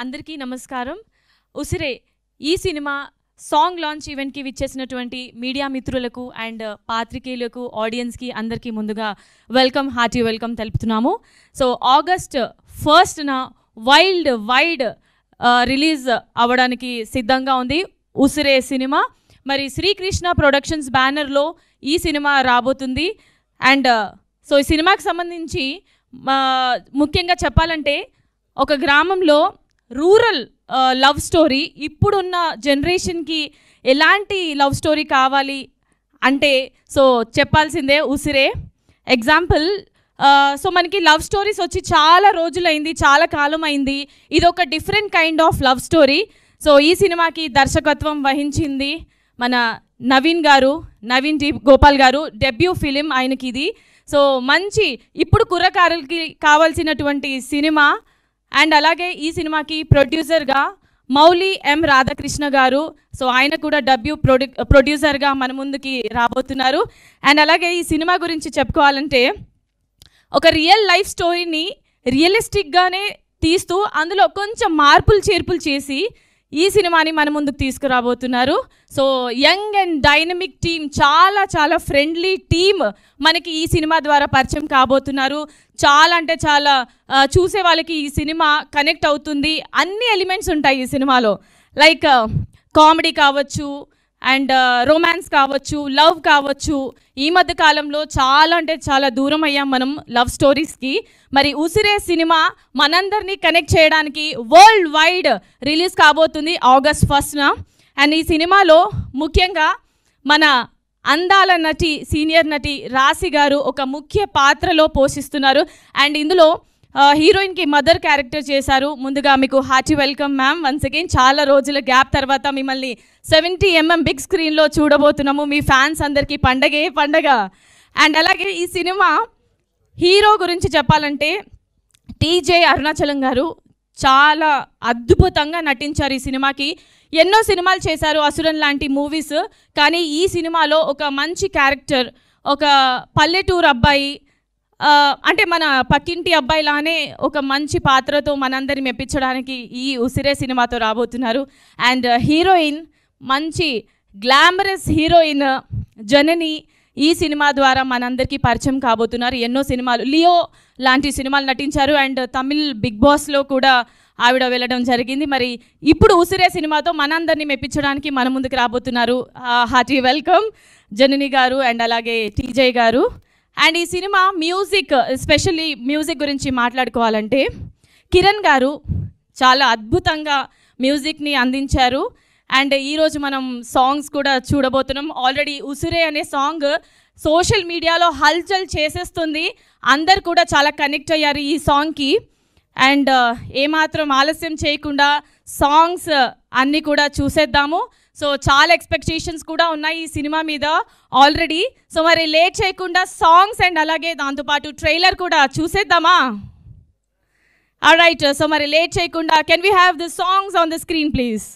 అందరికీ నమస్కారం. ఉసిరే ఈ సినిమా సాంగ్ లాంచ్ ఈవెంట్కి విచ్చేసినటువంటి మీడియా మిత్రులకు అండ్ పాత్రికేయులకు ఆడియన్స్కి అందరికీ ముందుగా హార్టీ వెల్కమ్ తెలుపుతున్నాము. సో ఆగస్ట్ 1న వైడ్ రిలీజ్ అవ్వడానికి సిద్ధంగా ఉంది ఉసిరే సినిమా. మరి శ్రీకృష్ణ ప్రొడక్షన్స్ బ్యానర్లో ఈ సినిమా రాబోతుంది. అండ్ సో ఈ సినిమాకి సంబంధించి ముఖ్యంగా చెప్పాలంటే ఒక గ్రామంలో రూరల్ లవ్ స్టోరీ, ఇప్పుడున్న జనరేషన్కి ఎలాంటి లవ్ స్టోరీ కావాలి అంటే సో చెప్పాల్సిందే ఉసిరే. ఎగ్జాంపుల్, సో మనకి లవ్ స్టోరీస్ వచ్చి చాలా రోజులైంది, చాలా కాలం అయింది. ఇది ఒక different kind of love story. So ఈ సినిమాకి దర్శకత్వం వహించింది మన నవీన్ డి గోపాల్ గారు. డెబ్యూ ఫిలిం ఆయనకి ఇది. సో మంచి ఇప్పుడు కుర్రకారులకి కావాల్సినటువంటి సినిమా. అండ్ అలాగే ఈ సినిమాకి ప్రొడ్యూసర్గా మౌలి ఎం రాధాకృష్ణ గారు. సో ఆయన కూడా డెబ్యూ ప్రొడ్యూసర్గా మన ముందుకి రాబోతున్నారు. అండ్ అలాగే ఈ సినిమా గురించి చెప్పుకోవాలంటే ఒక రియల్ లైఫ్ స్టోరీని రియలిస్టిక్గానే తీస్తూ అందులో కొంచెం మార్పులు చేర్పులు చేసి ఈ సినిమాని మన ముందుకు తీసుకురాబోతున్నారు. So young and dynamic team, చాలా ఫ్రెండ్లీ టీమ్ మనకి ఈ సినిమా ద్వారా పరిచయం కాబోతున్నారు. చాలా అంటే చాలా చూసే వాళ్ళకి ఈ సినిమా కనెక్ట్ అవుతుంది. అన్ని ఎలిమెంట్స్ ఉంటాయి ఈ సినిమాలో, లైక్ కామెడీ కావచ్చు, అండ్ రొమాన్స్ కావచ్చు, లవ్ కావచ్చు. ఈ మధ్య కాలంలో చాలా అంటే చాలా దూరం అయ్యాం మనం లవ్ స్టోరీస్కి. మరి ఉసిరే సినిమా మనందరినీ కనెక్ట్ చేయడానికి వరల్డ్ వైడ్ రిలీజ్ కాబోతుంది ఆగస్ట్ 1న. అండ్ ఈ సినిమాలో ముఖ్యంగా మన అందాల నటి, సీనియర్ నటి రాశి గారు ఒక ముఖ్య పాత్రలో పోషిస్తున్నారు. అండ్ ఇందులో హీరోయిన్కి మదర్ క్యారెక్టర్ చేశారు. ముందుగా మీకు hearty welcome ma'am. Once again చాలా రోజుల గ్యాప్ తర్వాత మిమ్మల్ని 70mm బిగ్ స్క్రీన్లో చూడబోతున్నాము. మీ ఫ్యాన్స్ అందరికీ పండగ. అండ్ అలాగే ఈ సినిమా హీరో గురించి చెప్పాలంటే టీజే అరుణాచలం గారు చాలా అద్భుతంగా నటించారు ఈ సినిమాకి. ఎన్నో సినిమాలు చేశారు, అసురన్ లాంటి మూవీస్. కానీ ఈ సినిమాలో ఒక మంచి క్యారెక్టర్, ఒక పల్లెటూరు అబ్బాయి, అంటే మన పక్కింటి అబ్బాయిలానే ఒక మంచి పాత్రతో మనందరిని మెప్పించడానికి ఈ ఉసిరే సినిమాతో రాబోతున్నారు. అండ్ హీరోయిన్ మంచి గ్లామరస్ హీరోయిన్ జనని ఈ సినిమా ద్వారా మనందరికీ పరిచయం కాబోతున్నారు. ఎన్నో సినిమాలు, లియో లాంటి సినిమాలు నటించారు. అండ్ తమిళ్ బిగ్ బాస్లో కూడా ఆవిడ వెళ్ళడం జరిగింది. మరి ఇప్పుడు ఉసిరే సినిమాతో మనందరినీ మెప్పించడానికి మన ముందుకు రాబోతున్నారు. హార్టీ వెల్కమ్ జనని గారు అండ్ అలాగే టీజే గారు. అండ్ ఈ సినిమా మ్యూజిక్, ఎస్పెషల్లీ మ్యూజిక్ గురించి మాట్లాడుకోవాలంటే కిరణ్ గారు చాలా అద్భుతంగా మ్యూజిక్ని అందించారు. అండ్ ఈరోజు మనం సాంగ్స్ కూడా చూడబోతున్నాం. ఆల్రెడీ ఉసిరే అనే సాంగ్ సోషల్ మీడియాలో హల్చల్ చేసేస్తుంది. అందరు కూడా చాలా కనెక్ట్ అయ్యారు ఈ సాంగ్కి. అండ్ ఏమాత్రం ఆలస్యం చేయకుండా సాంగ్స్ అన్నీ కూడా చూసేద్దాము. సో చాలా ఎక్స్పెక్టేషన్స్ కూడా ఉన్నాయి ఈ సినిమా మీద ఆల్రెడీ. సో మరి లేట్ చేయకుండా సాంగ్స్ అండ్ అలాగే దాంతోపాటు ట్రైలర్ కూడా చూసేద్దామా? ఆల్రైట్, సో మరి లేట్ చేయకుండా can we have the songs on the screen please?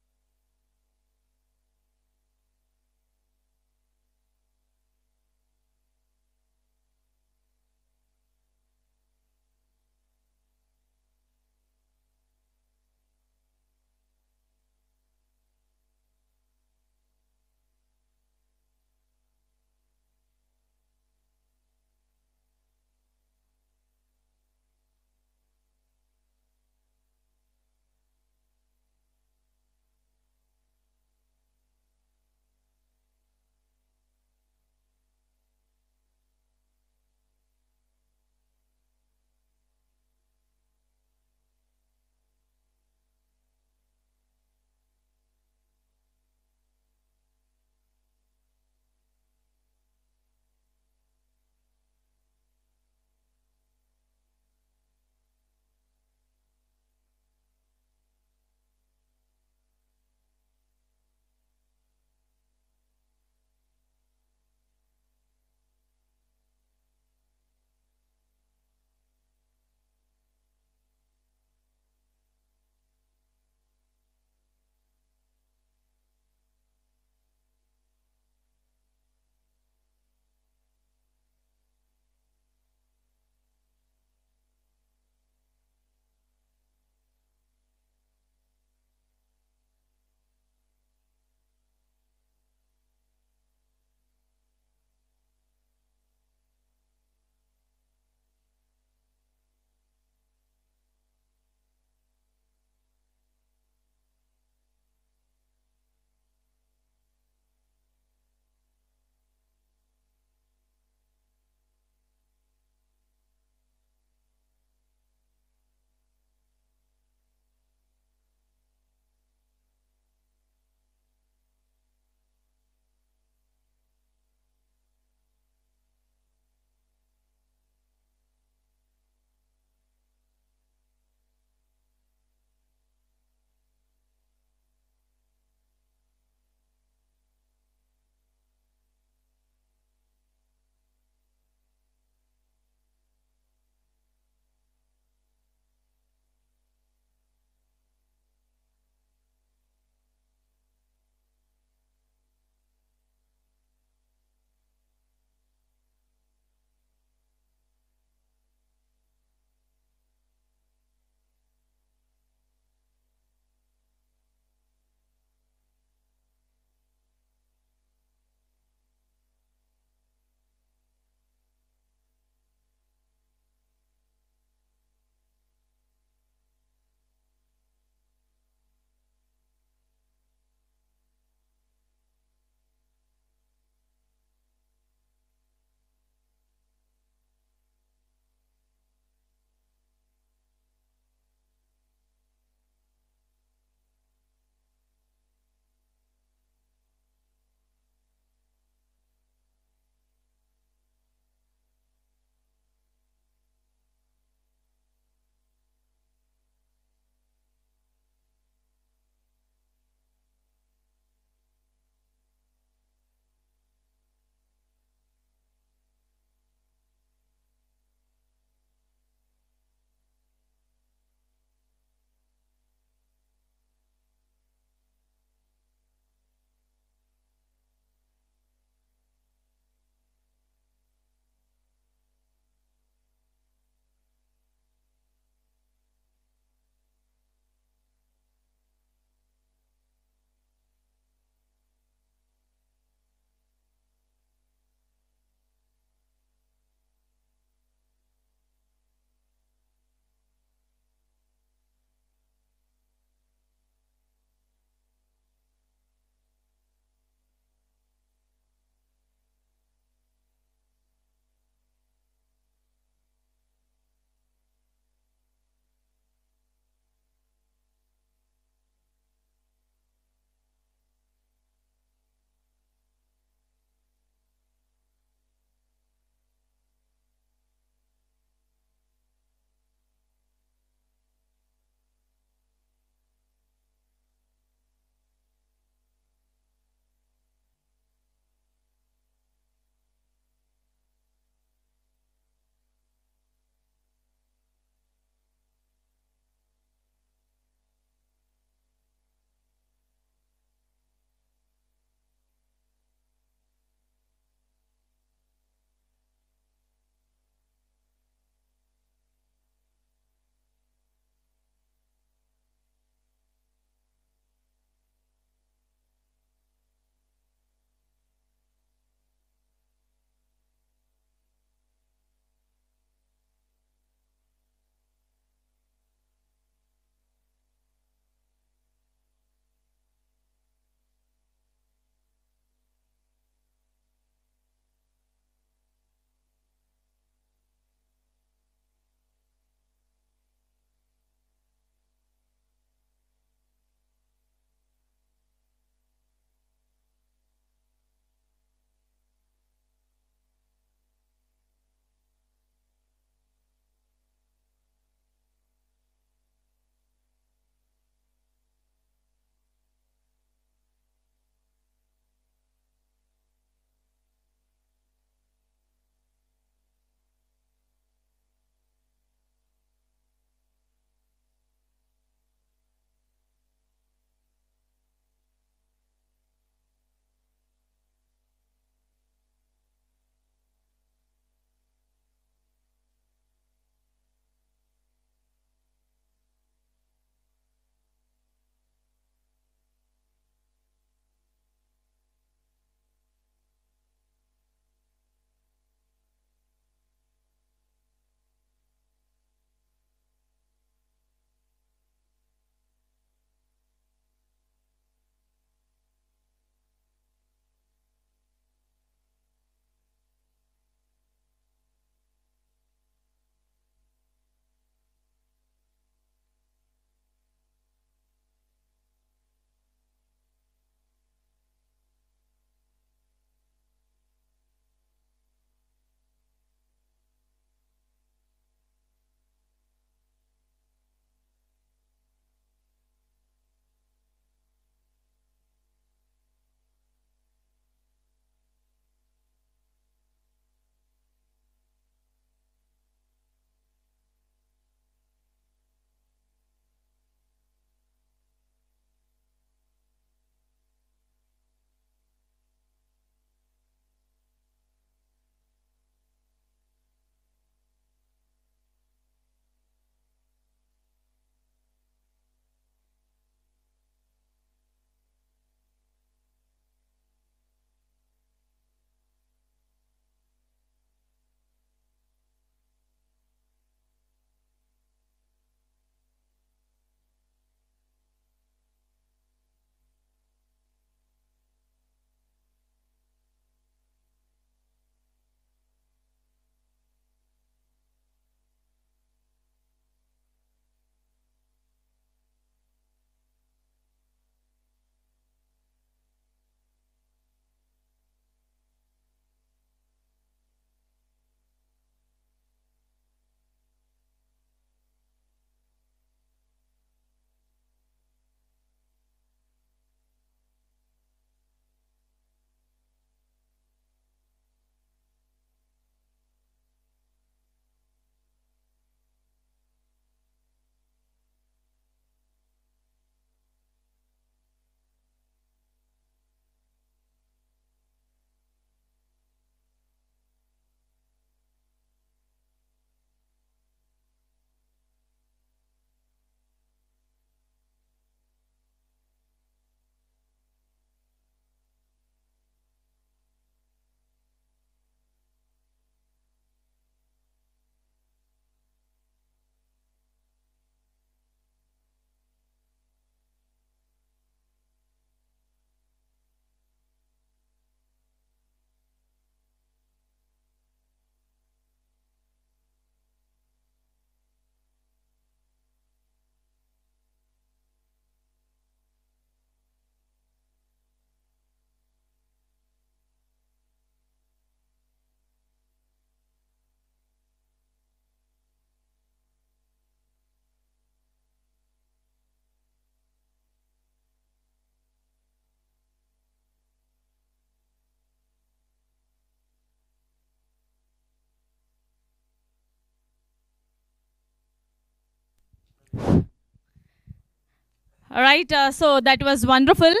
Right. So that was wonderful.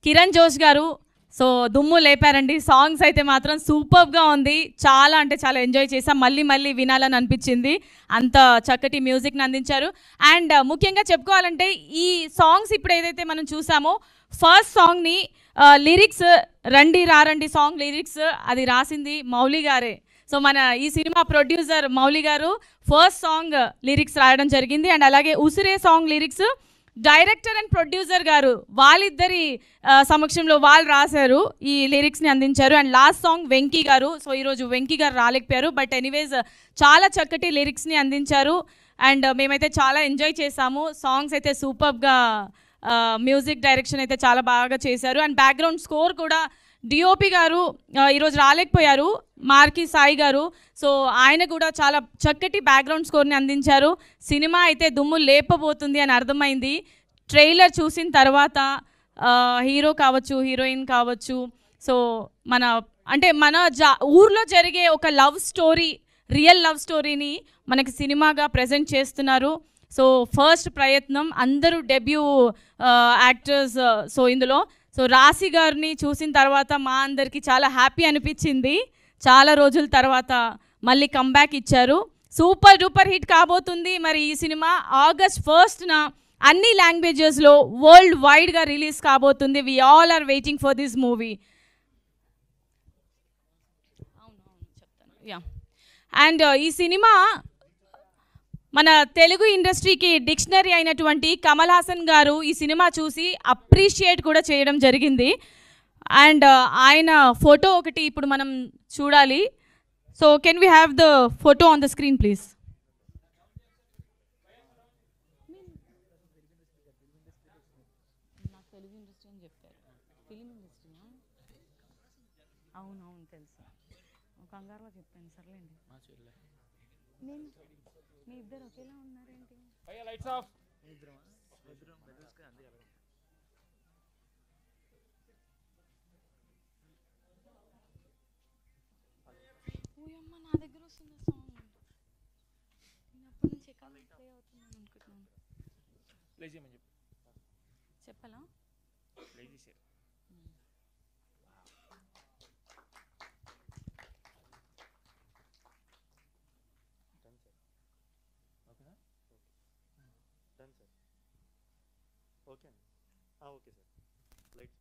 Kiran జోష్ గారు సో దుమ్ము లేపారండి. సాంగ్స్ అయితే మాత్రం సూపర్గా ఉంది. చాలా అంటే చాలా ఎంజాయ్ చేసాం. మళ్ళీ మళ్ళీ వినాలని అనిపించింది. అంత చక్కటి మ్యూజిక్ని అందించారు. అండ్ ముఖ్యంగా చెప్పుకోవాలంటే ఈ సాంగ్స్ ఇప్పుడు ఏదైతే మనం చూసామో ఫస్ట్ సాంగ్ని లిరిక్స్ రండి రారండి సాంగ్ లిరిక్స్ అది రాసింది మౌలి గారే. సో మన ఈ సినిమా ప్రొడ్యూసర్ మౌలి గారు ఫస్ట్ సాంగ్ లిరిక్స్ రాయడం జరిగింది. అండ్ అలాగే Usire song lyrics director and producer గారు వాళ్ళిద్దరి సమక్షంలో వాళ్ళు రాశారు, ఈ లిరిక్స్ని అందించారు. అండ్ లాస్ట్ సాంగ్ వెంకీ గారు. సో ఈరోజు వెంకీ గారు రాలేకపోయారు, బట్ ఎనీవేస్ చాలా చక్కటి లిరిక్స్ని అందించారు. అండ్ మేమైతే చాలా ఎంజాయ్ చేసాము. సాంగ్స్ అయితే సూపర్గా, మ్యూజిక్ డైరెక్షన్ అయితే చాలా బాగా చేశారు. అండ్ బ్యాక్గ్రౌండ్ స్కోర్ కూడా డిఓపి గారు ఈరోజు రాలేకపోయారు, మార్కి సాయి గారు. సో ఆయన కూడా చాలా చక్కటి బ్యాక్గ్రౌండ్ స్కోర్ని అందించారు. సినిమా అయితే దుమ్ము లేపబోతుంది అని అర్థమైంది ట్రైలర్ చూసిన తర్వాత. హీరో కావచ్చు, హీరోయిన్ కావచ్చు, సో మన ఊర్లో జరిగే ఒక లవ్ స్టోరీ, రియల్ లవ్ స్టోరీని మనకి సినిమాగా ప్రజెంట్ చేస్తున్నారు. సో ఫస్ట్ ప్రయత్నం, అందరూ డెబ్యూ యాక్టర్స్. సో ఇందులో సో రాశి గారిని చూసిన తర్వాత మా అందరికీ చాలా హ్యాపీ అనిపించింది. చాలా రోజుల తర్వాత మళ్ళీ కంబ్యాక్ ఇచ్చారు. సూపర్ డూపర్ హిట్ కాబోతుంది. మరి ఈ సినిమా August 1st అన్ని లాంగ్వేజెస్లో వరల్డ్ వైడ్గా రిలీజ్ కాబోతుంది. We all are waiting for this movie. And ఈ సినిమా మన తెలుగు ఇండస్ట్రీకి డిక్షనరీ అయినటువంటి కమల్ హాసన్ గారు ఈ సినిమా చూసి అప్రిషియేట్ కూడా చేయడం జరిగింది. అండ్ ఆయన ఫోటో ఒకటి ఇప్పుడు మనం చూడాలి. So can we have the photo on the screen please? అవునవును తెలుసు, కంగారుగా చెప్పాను. సర్లేండి, నేను మీ ఇద్దరు ఒకేలా ఉన్నారేంటి? Lights off. ఓయమ్మ, నా దగ్గర వస్తుంది సాంగ్. నేను అప్పటి నుంచి ఎక్కడ ప్లే అవుతుందని అనుకుంటున్నాను. ప్లే చేయమని చెప్పాలా? ప్లే చేశారు. ఓకే అండి, ఓకే సార్. లైట్స్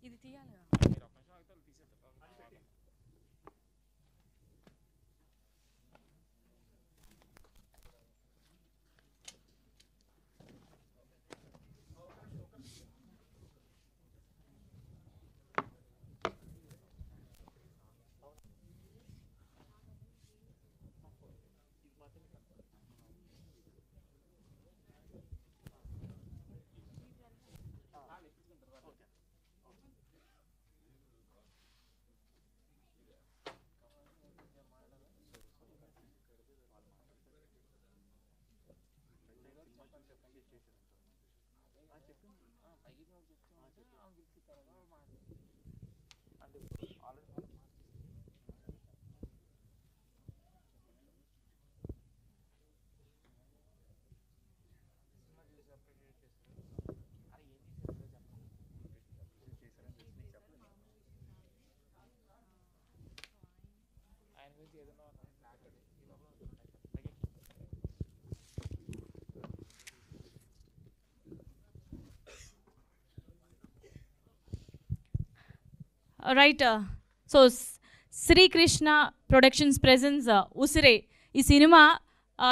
ఇది తీయాలి. Right. So Srikrishna productions presence Usire ఈ సినిమా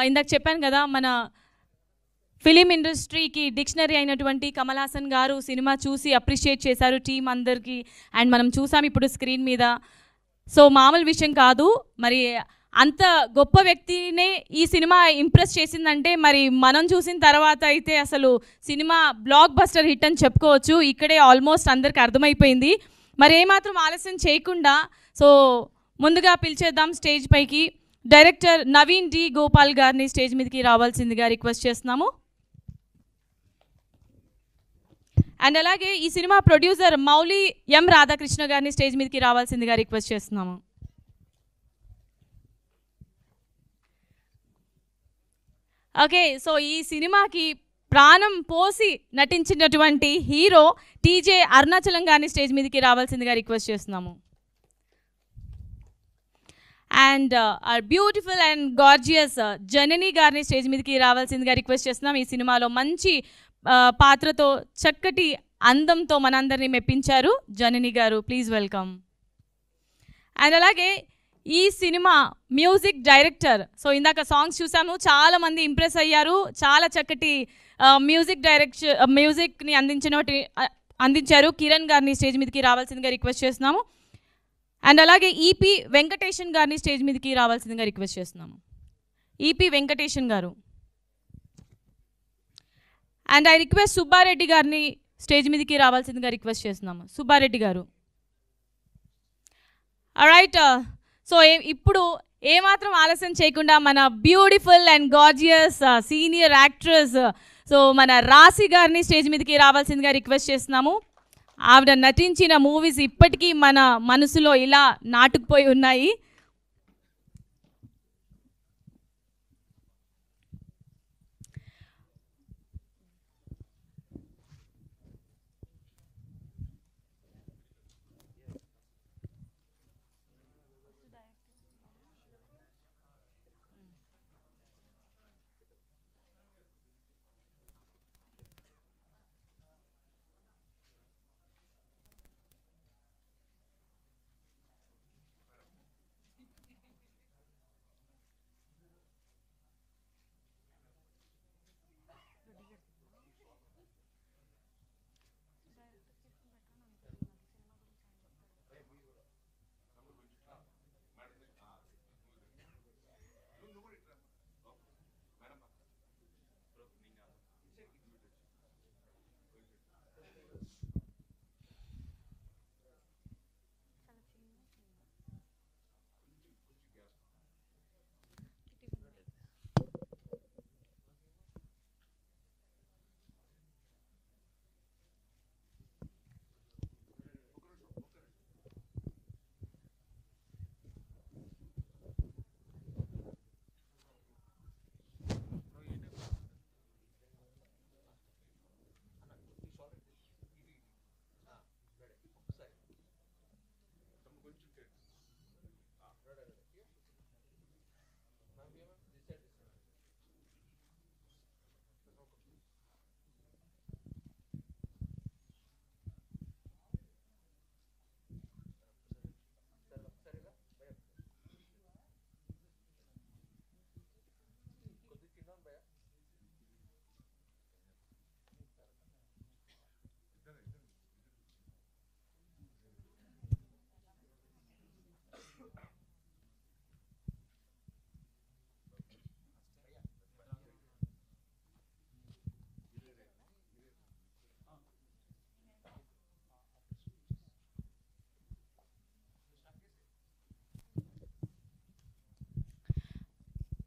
ఇందాక చెప్పాను కదా, మన ఫిలిం ఇండస్ట్రీకి డిక్షనరీ అయినటువంటి కమల్ హాసన్ గారు సినిమా చూసి అప్రిషియేట్ చేశారు టీం అందరికీ. అండ్ మనం చూసాం ఇప్పుడు స్క్రీన్ మీద. సో మామూలు విషయం కాదు, మరి అంత గొప్ప వ్యక్తినే ఈ సినిమా ఇంప్రెస్ చేసిందంటే మరి మనం చూసిన తర్వాత అయితే అసలు సినిమా బ్లాక్ బస్టర్ హిట్ అని చెప్పుకోవచ్చు. ఇక్కడే ఆల్మోస్ట్ అందరికి అర్థమైపోయింది. మరి ఏమాత్రం ఆలస్యం చేయకుండా సో ముందుగా పిలిచేద్దాం స్టేజ్ పైకి డైరెక్టర్ నవీన్ డి గోపాల్ గారిని స్టేజ్ మీదకి రావాల్సిందిగా రిక్వెస్ట్ చేస్తున్నాము. అండ్ అలాగే ఈ సినిమా ప్రొడ్యూసర్ మౌలి ఎం రాధాకృష్ణ గారిని స్టేజ్ మీదకి రావాల్సిందిగా రిక్వెస్ట్ చేస్తున్నాము. ఓకే, సో ఈ సినిమాకి ప్రాణం పోసి నటించినటువంటి హీరో టీజే అరుణాచలం గారిని స్టేజ్ మీదకి రావాల్సిందిగా రిక్వెస్ట్ చేస్తున్నాము. అండ్ బ్యూటిఫుల్ అండ్ గార్జియస్ జనని గారిని స్టేజ్ మీదకి రావాల్సిందిగా రిక్వెస్ట్ చేస్తున్నాం. ఈ సినిమాలో మంచి పాత్రతో చక్కటి అందంతో మనందరినీ మెప్పించారు జనని గారు. Please welcome. అండ్ అలాగే ఈ సినిమా మ్యూజిక్ డైరెక్టర్, సో ఇందాక సాంగ్స్ చూసాము, చాలామంది ఇంప్రెస్ అయ్యారు. చాలా చక్కటి మ్యూజిక్ని అందించారు. కిరణ్ గారిని స్టేజ్ మీదకి రావాల్సిందిగా రిక్వెస్ట్ చేస్తున్నాము. అండ్ అలాగే ఈపీ వెంకటేషన్ గారిని స్టేజ్ మీదకి రావాల్సిందిగా రిక్వెస్ట్ చేస్తున్నాము. ఈపీ వెంకటేషన్ గారు. అండ్ ఐ రిక్వెస్ట్ సుబ్బారెడ్డి గారిని స్టేజ్ మీదకి రావాల్సిందిగా రిక్వెస్ట్ చేస్తున్నాము. సుబ్బారెడ్డి గారు. రైట్, సో ఇప్పుడు ఏమాత్రం ఆలస్యం చేయకుండా మన beautiful and gorgeous senior actress, so మన రాశి గారిని స్టేజ్ మీదకి రావాల్సిందిగా రిక్వెస్ట్ చేస్తున్నాము. ఆవిడ నటించిన మూవీస్ ఇప్పటికీ మన మనసులో ఇలా నాటుకుపోయి ఉన్నాయి.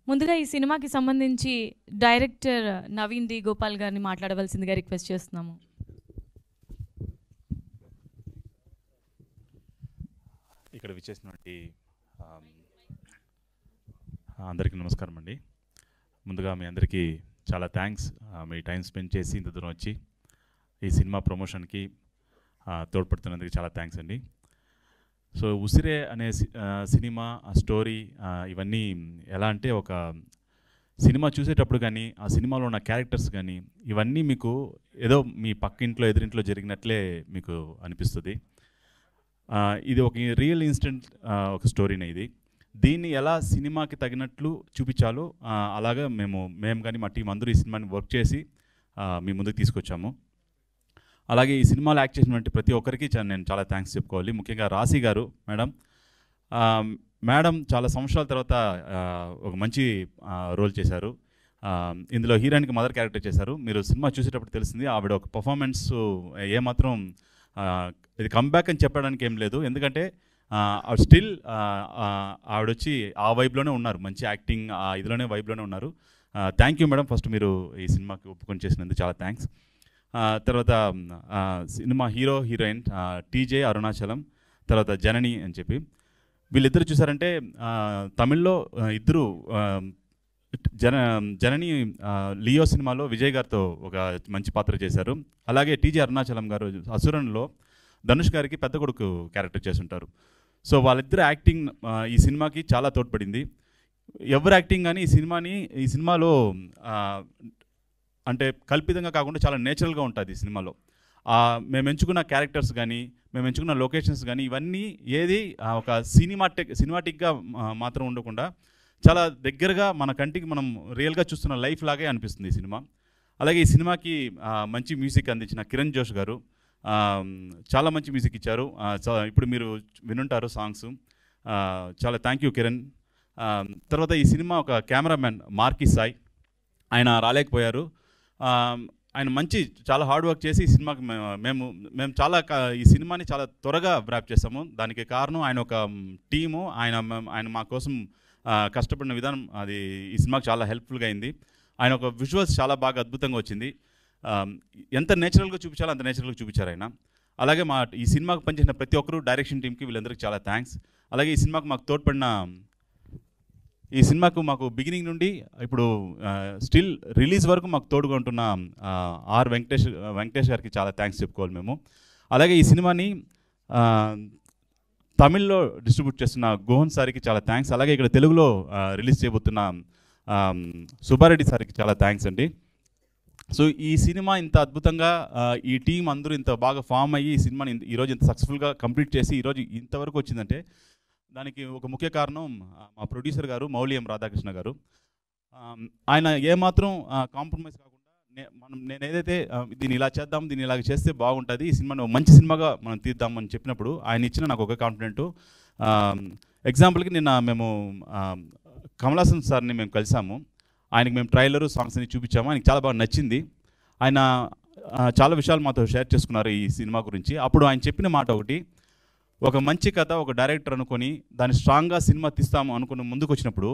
ముందుగా ఈ సినిమాకి సంబంధించి డైరెక్టర్ నవీన్ డి గోపాల్ గారిని మాట్లాడవలసిందిగా రిక్వెస్ట్ చేస్తున్నాము. ఇక్కడ విచ్చేసినటువంటి అందరికీ నమస్కారం అండి. ముందుగా మీ అందరికీ చాలా థ్యాంక్స్, మీ టైం స్పెండ్ చేసి ఇంత దూరం వచ్చి ఈ సినిమా ప్రమోషన్కి తోడ్పడుతున్నందుకు చాలా థ్యాంక్స్ అండి. సో ఉసిరే అనే సినిమా స్టోరీ ఇవన్నీ ఎలా అంటే, ఒక సినిమా చూసేటప్పుడు కానీ ఆ సినిమాలో ఉన్న క్యారెక్టర్స్ కానీ ఇవన్నీ మీకు ఏదో మీ పక్కింట్లో ఎదురింట్లో జరిగినట్లే మీకు అనిపిస్తుంది. ఇది ఒక రియల్ ఇన్సిడెంట్ ఒక స్టోరీనే. ఇది దీన్ని ఎలా సినిమాకి తగినట్లు చూపించాలో అలాగా మేము కానీ మా టీం అందరూ ఈ సినిమాని వర్క్ చేసి మీ ముందుకు తీసుకొచ్చాము. అలాగే ఈ సినిమాలో యాక్ట్ చేసినటువంటి ప్రతి ఒక్కరికి నేను చాలా థ్యాంక్స్ చెప్పుకోవాలి. ముఖ్యంగా రాశి గారు మేడం చాలా సంవత్సరాల తర్వాత ఒక మంచి రోల్ చేశారు. ఇందులో హీరోయిన్కి మదర్ క్యారెక్టర్ చేశారు. మీరు సినిమా చూసేటప్పుడు తెలిసింది ఆవిడ ఒక పర్ఫార్మెన్స్ ఏమాత్రం ఇది కంబ్యాక్ అని చెప్పడానికి ఏం లేదు. ఎందుకంటే స్టిల్ ఆవిడొచ్చి ఆ వైబ్లోనే ఉన్నారు, మంచి యాక్టింగ్ ఇదిలోనే వైబ్లోనే ఉన్నారు. థ్యాంక్ యూ మేడం, ఫస్ట్ మీరు ఈ సినిమాకి ఒప్పుకొని చేసినందుకు చాలా థ్యాంక్స్. తర్వాత సినిమా హీరో హీరోయిన్ టీజే అరుణాచలం, తర్వాత జనని అని చెప్పి వీళ్ళిద్దరు చూసారంటే తమిళ్లో ఇద్దరు జనని లియో సినిమాలో విజయ్ గారితో ఒక మంచి పాత్ర చేశారు. అలాగే టీజీ అరుణాచలం గారు అసురన్లో ధనుష్ గారికి పెద్ద కొడుకు క్యారెక్టర్ చేస్తుంటారు. సో వాళ్ళిద్దరు యాక్టింగ్ ఈ సినిమాకి చాలా తోడ్పడింది. ఎవరు యాక్టింగ్ కానీ ఈ సినిమాలో అంటే కల్పితంగా కాకుండా చాలా నేచురల్గా ఉంటుంది ఈ సినిమాలో. మేము ఎంచుకున్న క్యారెక్టర్స్ కానీ, మేము ఎంచుకున్న లొకేషన్స్ కానీ, ఇవన్నీ ఏది ఒక సినిమాటిక్గా మాత్రం ఉండకుండా చాలా దగ్గరగా మన కంటికి మనం రియల్గా చూస్తున్న లైఫ్ లాగే అనిపిస్తుంది ఈ సినిమా. అలాగే ఈ సినిమాకి మంచి మ్యూజిక్ అందించిన కిరణ్ జోష్ గారు చాలా మంచి మ్యూజిక్ ఇచ్చారు. ఇప్పుడు మీరు వినుంటారు సాంగ్స్. చాలా థ్యాంక్ యూ కిరణ్. తర్వాత ఈ సినిమా ఒక కెమెరామెన్ మార్కీ సాయ్, ఆయన రాలేకపోయారు. ఆయన చాలా హార్డ్ వర్క్ చేసి ఈ సినిమాకి మేము ఈ సినిమాని చాలా త్వరగా ర్యాప్ చేసాము. దానికి కారణం ఆయన ఒక టీము, ఆయన మా కోసం కష్టపడిన విధానం, అది ఈ సినిమాకి చాలా హెల్ప్ఫుల్గా అయింది. ఆయన ఒక విజువల్స్ చాలా బాగా అద్భుతంగా వచ్చింది. ఎంత నేచురల్గా చూపించాలో అంత నేచురల్గా చూపించారు ఆయన. అలాగే ఈ సినిమాకు పనిచేసిన ప్రతి ఒక్కరు, డైరెక్షన్ టీమ్కి, వీళ్ళందరికీ చాలా థ్యాంక్స్. అలాగే ఈ సినిమాకు మాకు తోడ్పడిన, ఈ సినిమాకు మాకు బిగినింగ్ నుండి ఇప్పుడు స్టిల్ రిలీజ్ వరకు మాకు తోడుగా ఉంటున్న ఆర్ వెంకటేష్ గారికి చాలా థ్యాంక్స్ చెప్పుకోవాలి మేము. అలాగే ఈ సినిమాని తమిళ్లో డిస్ట్రిబ్యూట్ చేస్తున్న గోహన్ సార్కి చాలా థ్యాంక్స్. అలాగే ఇక్కడ తెలుగులో రిలీజ్ చేయబోతున్న సుబ్బారెడ్డి సార్కి చాలా థ్యాంక్స్ అండి. సో ఈ సినిమా ఇంత అద్భుతంగా ఈ టీం అందరూ ఇంత బాగా ఫామ్ అయ్యి ఈ సినిమాని ఈరోజు ఇంత సక్సెస్ఫుల్గా కంప్లీట్ చేసి ఈరోజు ఇంతవరకు వచ్చిందంటే దానికి ఒక ముఖ్య కారణం మా ప్రొడ్యూసర్ గారు మౌలి ఎం రాధాకృష్ణ గారు. ఆయన ఏమాత్రం కాంప్రమైజ్ కాకుండా నేను ఏదైతే దీన్ని ఇలా చేద్దాం, దీన్ని ఇలా చేస్తే బాగుంటుంది, ఈ సినిమాను మంచి సినిమాగా మనం తీద్దామని చెప్పినప్పుడు ఆయన ఇచ్చిన నాకు ఒక కాన్ఫిడెంటు. ఎగ్జాంపుల్కి నిన్న మేము కమలాసన్ సార్ని మేము కలిసాము. ఆయనకి మేము ట్రైలరు, సాంగ్స్ అన్ని చూపించాము. ఆయనకి చాలా బాగా నచ్చింది. ఆయన చాలా విషయాలు మాతో షేర్ చేసుకున్నారు ఈ సినిమా గురించి. అప్పుడు ఆయన చెప్పిన మాట ఒకటి, ఒక మంచి కథ, ఒక డైరెక్టర్ అనుకొని దాన్ని స్ట్రాంగ్గా సినిమా తీస్తాము అనుకుని ముందుకు వచ్చినప్పుడు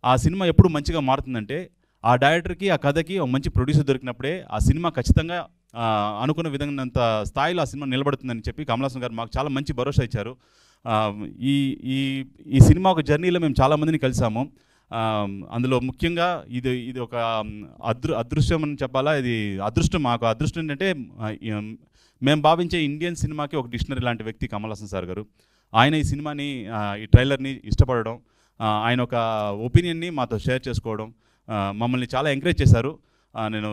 ఆ సినిమా ఎప్పుడు మంచిగా మారుతుందంటే ఆ డైరెక్టర్కి, ఆ కథకి ఒక మంచి ప్రొడ్యూసర్ దొరికినప్పుడే ఆ సినిమా ఖచ్చితంగా అనుకున్న విధంగా స్థాయిలో ఆ సినిమా నిలబడుతుందని చెప్పి కమలాసన్ గారు మాకు చాలా మంచి భరోసా ఇచ్చారు. ఈ సినిమా ఒక జర్నీలో మేము చాలామందిని కలిసాము. అందులో ముఖ్యంగా ఇది ఒక అదృష్టం అని చెప్పాలా, ఇది అదృష్టం. మాకు అదృష్టం ఏంటంటే మేము భావించే ఇండియన్ సినిమాకి ఒక డిక్షనరీ లాంటి వ్యక్తి కమల్ హాసన్ సార్ గారు. ఆయన ఈ సినిమాని, ఈ ట్రైలర్ని ఇష్టపడడం, ఆయన ఒక ఒపీనియన్ని మాతో షేర్ చేసుకోవడం, మమ్మల్ని చాలా ఎంకరేజ్ చేశారు. నేను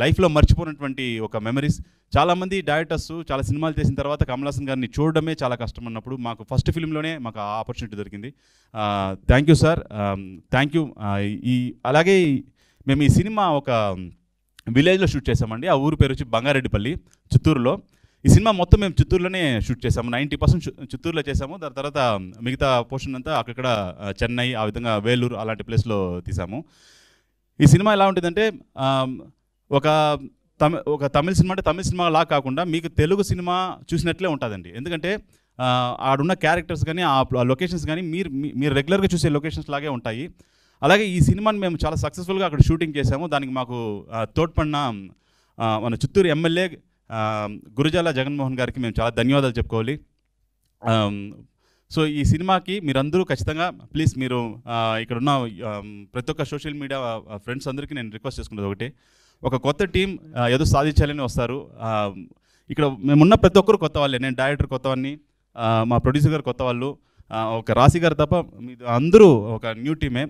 లైఫ్లో మర్చిపోయినటువంటి ఒక మెమరీస్. చాలామంది డైరెక్టర్స్ చాలా సినిమాలు చేసిన తర్వాత కమల్ హాసన్ గారిని చూడడమే చాలా కష్టం అన్నప్పుడు మాకు ఫస్ట్ ఫిల్మ్లోనే మాకు ఆ ఆపర్చునిటీ దొరికింది. Thank you sir, thank you. అలాగే మేము ఈ సినిమా ఒక విలేజ్లో షూట్ చేసామండి. ఆ ఊరు పేరు వచ్చి బంగారెడ్డిపల్లి, చిత్తూరులో. ఈ సినిమా మొత్తం మేము చిత్తూరులోనే షూట్ చేసాము. 90% చిత్తూరులో చేసాము. దాని తర్వాత మిగతా పోర్షన్ అంతా అక్కడ చెన్నై, ఆ విధంగా వేలూరు అలాంటి ప్లేస్లో తీసాము. ఈ సినిమా ఎలా ఉంటుందంటే ఒక తమిళ సినిమా అంటే తమిళ సినిమా లా కాకుండా మీకు తెలుగు సినిమా చూసినట్లే ఉంటుందండి. ఎందుకంటే ఆడున్న క్యారెక్టర్స్ కానీ, ఆ లొకేషన్స్ కానీ మీరు రెగ్యులర్గా చూసే లొకేషన్స్ లాగే ఉంటాయి. అలాగే ఈ సినిమాని మేము చాలా సక్సెస్ఫుల్గా అక్కడ షూటింగ్ చేసాము. దానికి మాకు తోడ్పడిన మన చిత్తూరు ఎమ్మెల్యే గురజాల జగన్మోహన్ గారికి మేము చాలా ధన్యవాదాలు చెప్పుకోవాలి. సో ఈ సినిమాకి మీరందరూ ఖచ్చితంగా ప్లీజ్, మీరు ఇక్కడ ఉన్న ప్రతి ఒక్క సోషల్ మీడియా ఫ్రెండ్స్ అందరికీ నేను రిక్వెస్ట్ చేసుకున్నది ఒకటి, ఒక కొత్త టీం ఏదో సాధించాలని వస్తారు. ఇక్కడ మేమున్న ప్రతి ఒక్కరు కొత్త వాళ్ళే. నేను డైరెక్టర్ కొత్తవాడిని, మా ప్రొడ్యూసర్ గారు కొత్త వాళ్ళు, ఒక రాశి గారు తప్ప అందరూ ఒక న్యూ టీమే.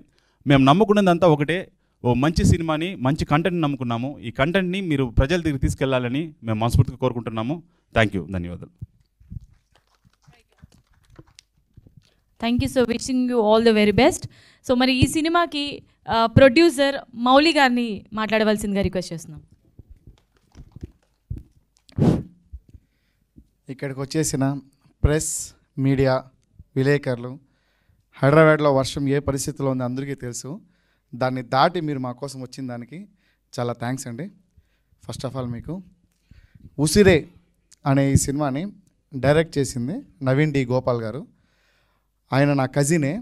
మేము నమ్ముకున్నదంతా ఒకటే, ఓ మంచి సినిమాని, మంచి కంటెంట్ని నమ్ముకున్నాము. ఈ కంటెంట్ని మీరు ప్రజల దగ్గర తీసుకెళ్లాలని మేము మనస్ఫూర్తిగా కోరుకుంటున్నాము. థ్యాంక్ యూ, ధన్యవాదాలు. Thank you. So wishing you all the very best. So మరి ఈ సినిమాకి ప్రొడ్యూసర్ మౌలి గారిని మాట్లాడవలసిందిగా రిక్వెస్ట్ చేస్తున్నాం. ఇక్కడికి వచ్చేసిన ప్రెస్, మీడియా, విలేకరులు, హైదరాబాద్లో వర్షం ఏ పరిస్థితిలో ఉందో అందరికీ తెలుసు. దాన్ని దాటి మీరు మా కోసం వచ్చిన దానికి చాలా థ్యాంక్స్ అండి. ఫస్ట్ ఆఫ్ ఆల్ మీకు ఉసిరే అనే ఈ సినిమాని డైరెక్ట్ చేసింది నవీన్ డి గోపాల్ గారు. ఆయన నా కజినే.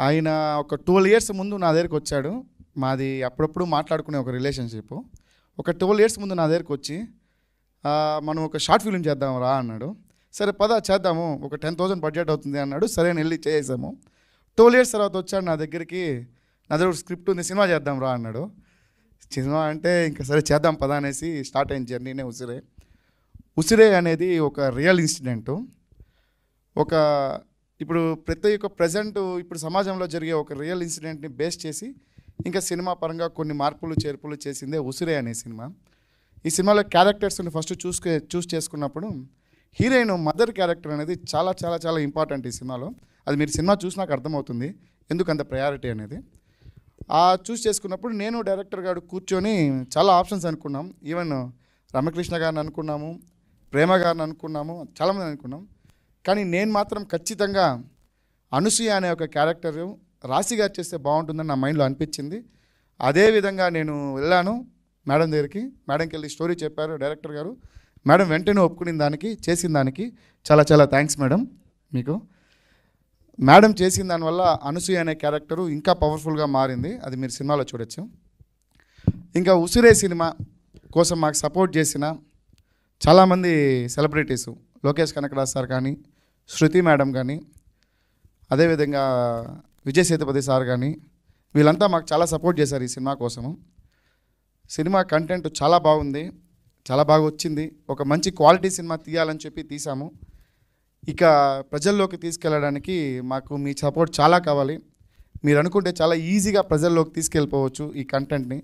ఆయన ఒక 12 years ముందు నా దగ్గరికి వచ్చాడు. మాది అప్పుడప్పుడు మాట్లాడుకునే ఒక రిలేషన్షిప్. ఒక 12 years ముందు నా దగ్గరికి వచ్చి మనం ఒక షార్ట్ ఫిల్మ్ చేద్దాం రా అన్నాడు. సరే పద చేద్దాము, ఒక 10,000 బడ్జెట్ అవుతుంది అన్నాడు. సరే అని వెళ్ళి చేసాము. 12 years తర్వాత వచ్చాడు నా దగ్గరికి. నా దగ్గర స్క్రిప్ట్ ఉంది, సినిమా చేద్దాం రా అన్నాడు. సినిమా అంటే ఇంకా సరే చేద్దాం పదా అనేసి స్టార్ట్ అయిన జర్నీనే ఉసిరే. ఉసిరే అనేది ఒక రియల్ ఇన్సిడెంటు. ఇప్పుడు ప్రతి ఒక్క ప్రజెంట్ ఇప్పుడు సమాజంలో జరిగే ఒక రియల్ ఇన్సిడెంట్ని బేస్ చేసి ఇంకా సినిమా పరంగా కొన్ని మార్పులు చేర్పులు చేసిందే ఉసిరే అనే సినిమా. ఈ సినిమాలో క్యారెక్టర్స్ని ఫస్ట్ చూస్ చేసుకున్నప్పుడు హీరోయిన్ మదర్ క్యారెక్టర్ అనేది చాలా చాలా చాలా ఇంపార్టెంట్ ఈ సినిమాలో. అది మీరు సినిమా చూసినాక అర్థమవుతుంది ఎందుకు అంత ప్రయారిటీ అనేది. చూస్ చేసుకున్నప్పుడు నేను డైరెక్టర్ గారు కూర్చొని చాలా ఆప్షన్స్ అనుకున్నాం. ఈవెన్ రమకృష్ణ గారిని అనుకున్నాము, ప్రేమ గారిని అనుకున్నాము, చాలామంది అనుకున్నాం. కానీ నేను మాత్రం ఖచ్చితంగా అనసూయ అనే ఒక క్యారెక్టర్ రాశి గారు చేస్తే బాగుంటుందని నా మైండ్లో అనిపించింది. అదేవిధంగా నేను వెళ్ళాను మేడం దగ్గరికి. మేడంకి వెళ్ళి స్టోరీ చెప్పారు డైరెక్టర్ గారు. మేడం వెంటనే ఒప్పుకునే దానికి, చేసిన దానికి చాలా చాలా థ్యాంక్స్ మేడం మీకు. మేడం చేసిన దానివల్ల అనసూయ అనే క్యారెక్టరు ఇంకా పవర్ఫుల్గా మారింది. అది మీరు సినిమాలో చూడొచ్చు. ఇంకా ఉసిరే సినిమా కోసం మాకు సపోర్ట్ చేసిన చాలామంది సెలబ్రిటీసు, లోకేష్ కనకరాజ్ సార్ కానీ, శృతి మేడం కానీ, అదేవిధంగా విజయ్ సేతుపతి సార్ కానీ, వీళ్ళంతా మాకు చాలా సపోర్ట్ చేశారు ఈ సినిమా కోసము. సినిమా కంటెంట్ చాలా బాగుంది, చాలా బాగా వచ్చింది. ఒక మంచి క్వాలిటీ సినిమా తీయాలని చెప్పి తీసాము. ఇక ప్రజల్లోకి తీసుకెళ్ళడానికి మాకు మీ సపోర్ట్ చాలా కావాలి. మీరు అనుకుంటే చాలా ఈజీగా ప్రజల్లోకి తీసుకెళ్ళిపోవచ్చు ఈ కంటెంట్ని.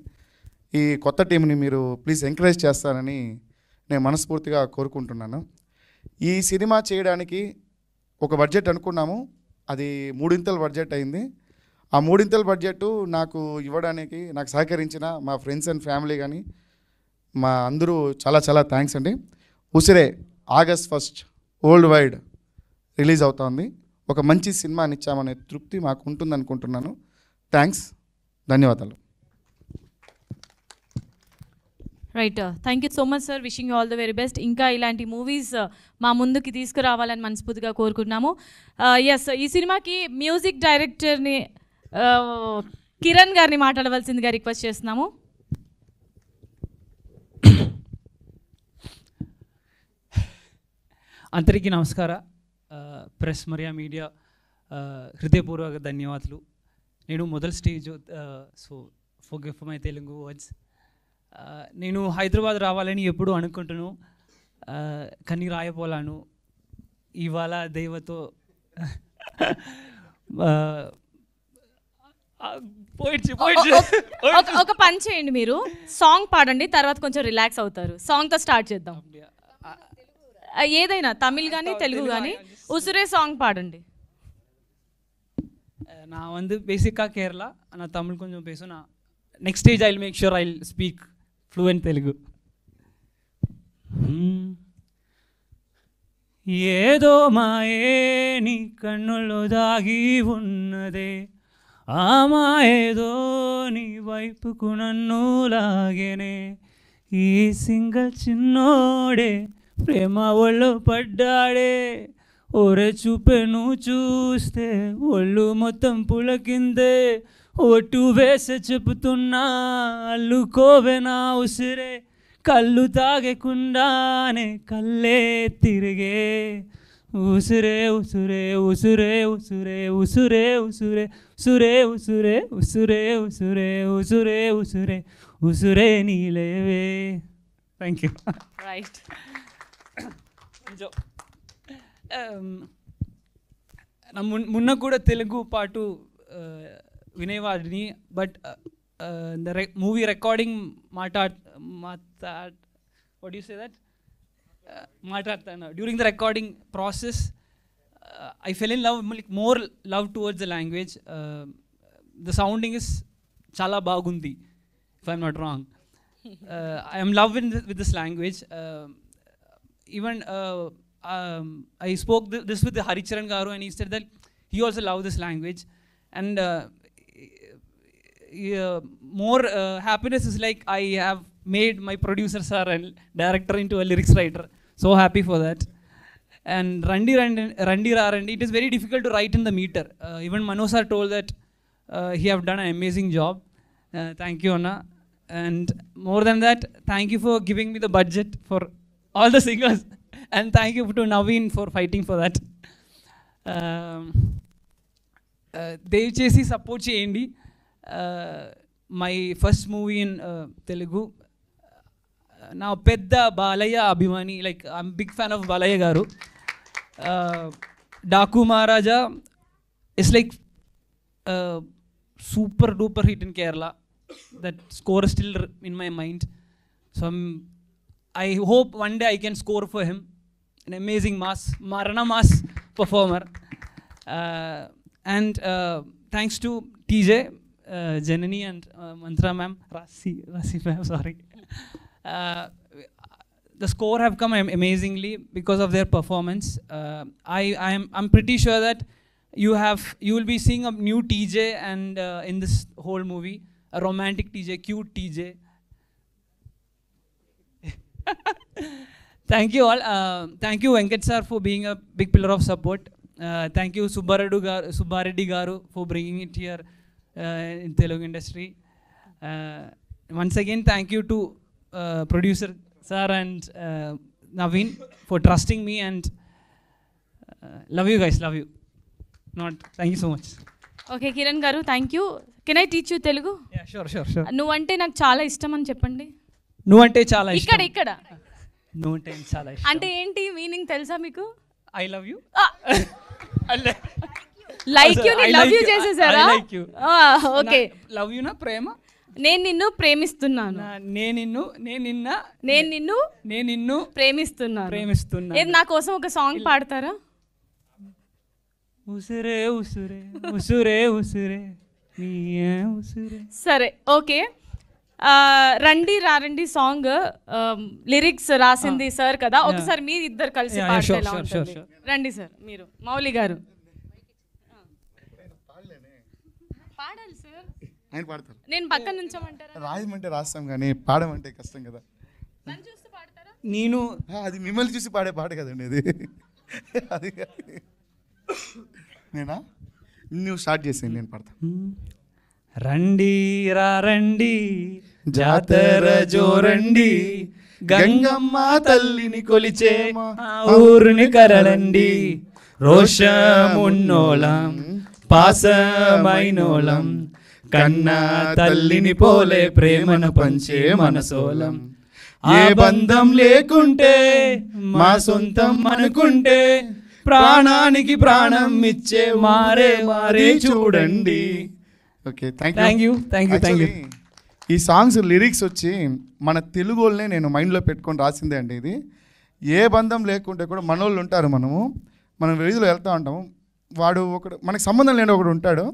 ఈ కొత్త టీంని మీరు ప్లీజ్ ఎంకరేజ్ చేస్తారని నేను మనస్ఫూర్తిగా కోరుకుంటున్నాను. ఈ సినిమా చేయడానికి ఒక బడ్జెట్ అనుకున్నాము, అది 3 బడ్జెట్ అయింది. ఆ 3 బడ్జెట్ నాకు ఇవ్వడానికి నాకు సహకరించిన మా ఫ్రెండ్స్ అండ్ ఫ్యామిలీ కానీ మా అందరూ చాలా చాలా థ్యాంక్స్ అండి. ఉసిరే August 1 వరల్డ్ వైడ్ రిలీజ్ అవుతోంది. ఒక మంచి సినిమాని ఇచ్చామనే తృప్తి మాకు ఉంటుంది అనుకుంటున్నాను. థ్యాంక్స్, ధన్యవాదాలు. Right, thank you so much sir. Wishing you all the very best. ఇంకా ఇలాంటి మూవీస్ మా ముందుకి తీసుకురావాలని మనస్ఫూర్తిగా కోరుకుంటున్నాము. ఎస్, ఈ సినిమాకి మ్యూజిక్ డైరెక్టర్ని కిరణ్ గారిని మాట్లాడవలసిందిగా రిక్వెస్ట్ చేస్తున్నాము. అందరికీ నమస్ಕಾರ. ప్రెస్ మరియు మీడియా హృదయపూర్వక ధన్యవాదాలు. నేను మొదటి stage, so forgive for my Telugu words. నేను హైదరాబాద్ రావాలని ఎప్పుడు అనుకుంటున్నాను, కానీ రాయపోలాను. ఇవాళ దైవతో ఒక పని చేయండి, మీరు సాంగ్ పాడండి, తర్వాత కొంచెం రిలాక్స్ అవుతారు. సాంగ్తో స్టార్ట్ చేద్దాం. ఏదైనా తమిళ్ కానీ తెలుగు కానీ ఉసిరే సాంగ్ పాడండి. நான் வந்து பேசிக்காக கேரளா, நான் தமிழ் கொஞ்சம் பேசும். நான் next stage I will make sure I will speak fluent Telugu. ఏదో మాయే నీ కన్నుల్లో దాగి ఉన్నదే, ఆ మాయేదో నీ వైపుకు నన్ను లాగేనే. ఈ సింగల్ చిన్నోడే ప్రేమ ఒళ్ళు పడ్డాడే, ఒరే చూపే నువ్వు చూస్తే ఒళ్ళు మొత్తం పులకిందే. ఒట్టు వేసే చెబుతున్నా అల్లుకోవే నా ఉసిరే, కళ్ళు తాగకుండానే కళ్ళే తిరిగే. ఉసిరే ఉసిరే ఉసిరే ఉసిరే ఉసిరే ఉసిరే ఉసిరే ఉసిరే ఉసిరే ఉసిరే ఉసిరే ఉసిరే ఉసిరే నీలేవే. Thank you. రైట్, నా మొన్న కూడా తెలుగు పాటు వినేవాడిని, but the movie recording what you say that మాట్లాడతాను. During the recording process I fell in love, more love towards the language. The sounding is చాలా బాగుంది, if I'm not wrong. I'm love with this language. Even I spoke this with Haricharan Garu, and he said that he also loved this language. And more happiness is like I have made my producer sir and director into a lyrics writer. So happy for that. And Randi Rarandi, it is very difficult to write in the meter. Even Mano sir told that he have done an amazing job. Thank you, Anna. And more than that, thank you for giving me the budget for all the singers, and thank you to Naveen for fighting for that. దయచేసి support చేయండి. My first movie in Telugu. నా పెద్ద బాలయ్య అభిమాని, like I'm big fan of Balayya గారు. Daaku Maharaja it's like super duper hit in Kerala. That score is still in my mind. So I hope one day I can score for him. An amazing Marana mass performer. And thanks to TJ, Janani and Mantra ma'am, Rasi ma'am, sorry. The score have come amazingly because of their performance. I'm pretty sure that you will be seeing a new TJ and in this whole movie, a romantic TJ, cute TJ. Thank you all. Thank you Venkat sir for being a big pillar of support. Thank you Subbareddy garu for bringing it here in Telugu industry. Once again thank you to producer sir and Naveen for trusting me, and love you guys, love you. Thank you so much. Okay Kiran గారు, thank you. Can I teach you Telugu? Yeah, sure. నువ్వంటే నాకు చాలా ఇష్టం అని చెప్పండి. నువ్వంటే చాలా ఇష్టం. ఇక్కడ నువ్వంటే చాలా ఇష్టం అంటే ఏంటి మీనింగ్ తెలుసా మీకు? I love you. Like you ని లవ్ యూ చేసేసారా? I like you. Okay. Love you నా ప్రేమ. నేను నిన్ను ప్రేమిస్తున్నాను. నేను నిన్ను ప్రేమిస్తున్నాను. ఏది నా కోసం ఒక సాంగ్ పాడతారా? ఉసురే ఉసురే ఉసురే ఉసురే నీయే ఉసురే. సరే ఓకే. రండి రారండి సాంగ్ లిరిక్స్ రాసింది సార్ కదా, ఒకసారి మీరు ఇద్దరు కలిసి పాడితే ఎలా ఉంటుంది? రండి సార్, మీరు మౌలి గారు పాడాలి సార్. ఆయన పాడతారు, నేను పక్కన నుంచోమంటారా? రాయమంటే రాస్తాం కానీ పాడమంటే కష్టం కదా. నన్ను చూసి పాడతారా? నేను అది మిమ్మల్ని చూసి పాడే పాట కదండి అది. అది నేనా? నువ్వు స్టార్ట్ చేసేయండి, నేను పాడతా. రండి రండి జాతర జోరండి, గంగమ్మ తల్లిని కొలిచే ఊరుని కరలండి, రోషమున్నోళం పాసమైనోళం, కన్నా తల్లిని పోలే ప్రేమను పంచే మనసోలం, ఏ బంధం లేకుంటే మా సొంతం అనుకుంటే, ప్రాణానికి ప్రాణం ఇచ్చే మారే చూడండి. Okay, thank you. ఈ సాంగ్స్ లిరిక్స్ వచ్చి మన తెలుగు వాళ్ళనే నేను మైండ్లో పెట్టుకొని రాసిందే అండి ఇది. ఏ బంధం లేకుంటే కూడా మనోళ్ళు ఉంటారు, మనం వీధిలో వెళ్తూ ఉంటాము, వాడు ఒకడు మనకు సంబంధం లేని ఒకడు ఉంటాడు,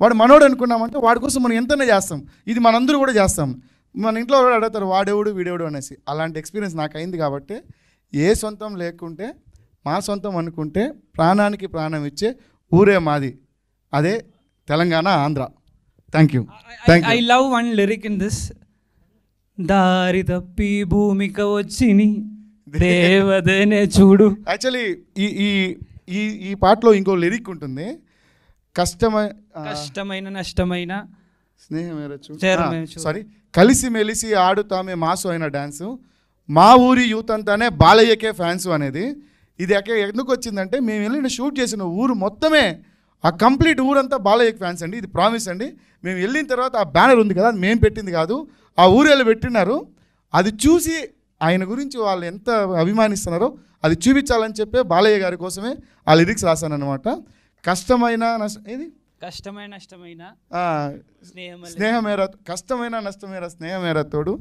వాడు మనోడు అనుకున్నామంటే వాడి కోసం మనం ఎంతనే చేస్తాం. ఇది మనందరూ కూడా చేస్తాం. మన ఇంట్లో కూడా అడుగుతారు వాడెవడు వీడెవడు అనేసి. అలాంటి ఎక్స్పీరియన్స్ నాకు అయింది కాబట్టి, ఏ సొంతం లేకుంటే మా సొంతం అనుకుంటే, ప్రాణానికి ప్రాణం ఇచ్చే ఊరే మాది, అదే Telangana Andhra. Thank you. I love one lyric in this. దారి తప్పి భూమిక వచ్చిని దేవదనే చూడు. యాక్చువల్లీ ఈ పాటలో ఇంకో లిరిక్ ఉంటుంది, కష్టమైన నష్టమైన స్నేహం, సారీ, కలిసి మెలిసి ఆడుతామే మాసు అయిన డ్యాన్సు, మా ఊరి యూత్ అంతానే బాలయ్యకే ఫ్యాన్స్ అనేది. ఇది ఎందుకు వచ్చిందంటే, మేము వెళ్ళిన షూట్ చేసిన ఊరు మొత్తమే, ఆ కంప్లీట్ ఊరంతా బాలయ్యకి ఫ్యాన్స్ అండి. ఇది ప్రామిస్ అండి. మేము వెళ్ళిన తర్వాత ఆ బ్యానర్ ఉంది కదా, అది మేము పెట్టింది కాదు, ఆ ఊరేళ్ళు పెట్టినారు. అది చూసి ఆయన గురించి వాళ్ళు ఎంత అభిమానిస్తున్నారో అది చూపించాలని చెప్పే బాలయ్య గారి కోసమే ఆ లిరిక్స్ రాశాను అనమాట. కష్టమైన స్నేహమేర తోడు,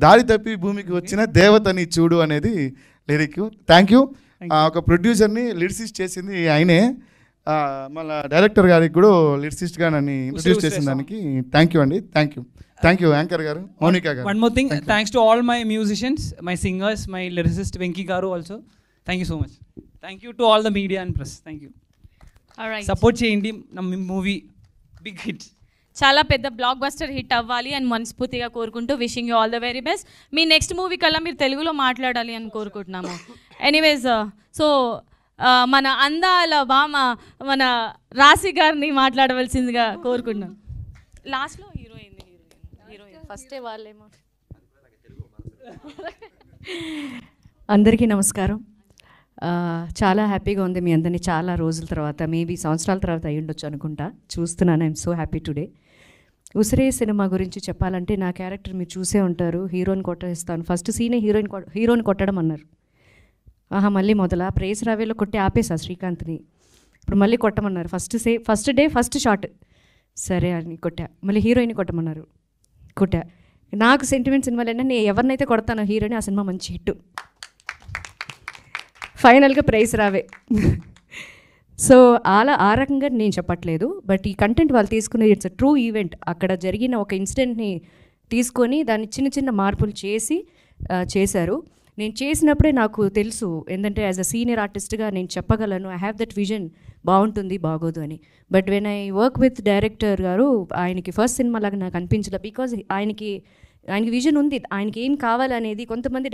దారి తప్పి భూమికి వచ్చిన దేవతని చూడు అనేది లిరిక్. Thank you. ఒక ప్రొడ్యూసర్ని లిరిసిస్ట్ చేసింది ఆయనే, మళ్ళీ డైరెక్టర్ గారికి కూడా లిరిసిస్ట్గా నన్ను ఇంట్రడ్యూస్ చేసిన దానికి థ్యాంక్ యూ అండి. థ్యాంక్ యూ యాంకర్ గారు, మౌనిక గారు. One more thing, thanks to all my musicians, my singers, my lyricist Venki garu also. Thank you so much. Thank you to all the media and press. Thank you. All right. Support cheyandi na movie big hit. చాలా పెద్ద block buster hit అవ్వాలి అని మనస్ఫూర్తిగా కోరుకుంటూ wishing you all the very best. Me next movie కల్లా మీరు తెలుగులో మాట్లాడాలి అని కోరుకుంటున్నాము. ఎనీవేస్, సో మన అందాల బామ మన రాశి గారిని మాట్లాడవలసిందిగా కోరుకుంటున్నాం. లాస్ట్లో హీరోయిన్ ఫస్టే వాళ్ళేమో. అందరికీ నమస్కారం. చాలా హ్యాపీగా ఉంది మీ అందరినీ చాలా రోజుల తర్వాత, మేబీ సంవత్సరాల తర్వాత అయ్యి ఉండొచ్చు అనుకుంటా, చూస్తున్నాను. I'm so happy today. Usire సినిమా గురించి చెప్పాలంటే నా క్యారెక్టర్ మీరు చూసే ఉంటారు. హీరోని కొట్టేస్తాను, ఫస్ట్ సీనే హీరోని కొట్టడం అన్నారు. ఆహా మళ్ళీ మొదలా ప్రేస్ రావేలో కొట్టి ఆపేసా శ్రీకాంత్ని. ఇప్పుడు మళ్ళీ కొట్టమన్నారు. ఫస్ట్ డే ఫస్ట్ షాట్ సరే అని కొట్టా. మళ్ళీ హీరోయిన్ కొట్టమన్నారు, కొట్టా. నాకు సెంటిమెంట్ సినిమాలైనా నేను ఎవరినైతే కొడతానో హీరోని, ఆ సినిమా మంచి హిట్. ఫైనల్గా ప్రైజ్ రావే. సో ఆ రకంగా నేను చెప్పట్లేదు, బట్ ఈ కంటెంట్ వాళ్ళు తీసుకునే ఇట్స్ అ ట్రూ ఈవెంట్. అక్కడ జరిగిన ఒక ఇన్సిడెంట్ని తీసుకొని దాన్ని చిన్న చిన్న మార్పులు చేశారు. నేను చేసినప్పుడే నాకు తెలుసు, ఏంటంటే యాజ్ అ సీనియర్ ఆర్టిస్ట్గా నేను చెప్పగలను, ఐ హ్యావ్ దట్ విజన్, బాగుంటుంది బాగోదు అని. But when I work with director గారు, ఆయనకి ఫస్ట్ సినిమా లాగా నాకు అనిపించలే. బికాజ్ ఆయనకి విజన్ ఉంది, ఆయనకి ఏం కావాలనేది. కొంతమంది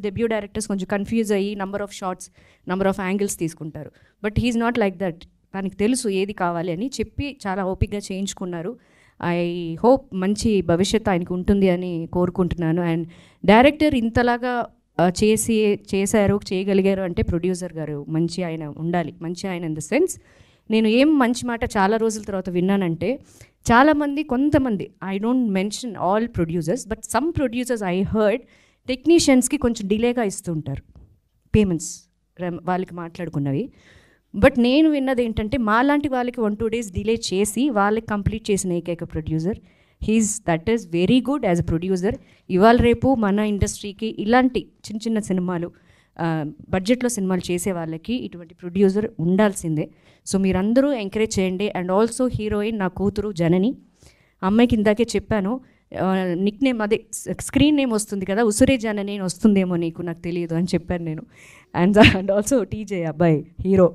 డెబ్యూ డైరెక్టర్స్ కొంచెం కన్ఫ్యూజ్ అయ్యి number of shots, number of angles తీసుకుంటారు. But he's not like that. తనకి తెలుసు ఏది కావాలి అని చెప్పి చాలా ఓపికగా చేయించుకున్నారు. ఐ హోప్ మంచి భవిష్యత్తు ఆయనకు ఉంటుంది అని కోరుకుంటున్నాను. అండ్ డైరెక్టర్ ఇంతలాగా చేశారు, చేయగలిగారు అంటే ప్రొడ్యూసర్ గారు మంచి ఆయన ఉండాలి. మంచి ఆయన ఇన్ ద సెన్స్, నేను ఏం మంచి మాట చాలా రోజుల తర్వాత విన్నానంటే, చాలామంది కొంతమంది, I don't mention all producers, but some producers I heard టెక్నీషియన్స్కి కొంచెం డిలేగా ఇస్తుంటారు పేమెంట్స్ వాళ్ళకి మాట్లాడుకున్నవి. బట్ నేను విన్నది ఏంటంటే, మాలాంటి వాళ్ళకి 1-2 days డిలే చేసి వాళ్ళకి కంప్లీట్ చేసిన ఏకైక producer that is very good as a producer. ఇవాళ రేపు మన ఇండస్ట్రీకి ఇలాంటి చిన్న చిన్న సినిమాలు, బడ్జెట్లో సినిమాలు చేసే వాళ్ళకి ఇటువంటి ప్రొడ్యూసర్ ఉండాల్సిందే. సో మీరందరూ ఎంకరేజ్ చేయండి. అండ్ ఆల్సో హీరోయిన్ నా కూతురు జనని, అమ్మాయికి ఇందాకే చెప్పాను, నిక్ నేమ్ అదే స్క్రీన్ నేమ్ వస్తుంది కదా, ఉసిరే జనని వస్తుందేమో నీకు, నాకు తెలియదు అని చెప్పాను నేను. అండ్ ఆల్సో టీజే అబ్బాయి హీరో.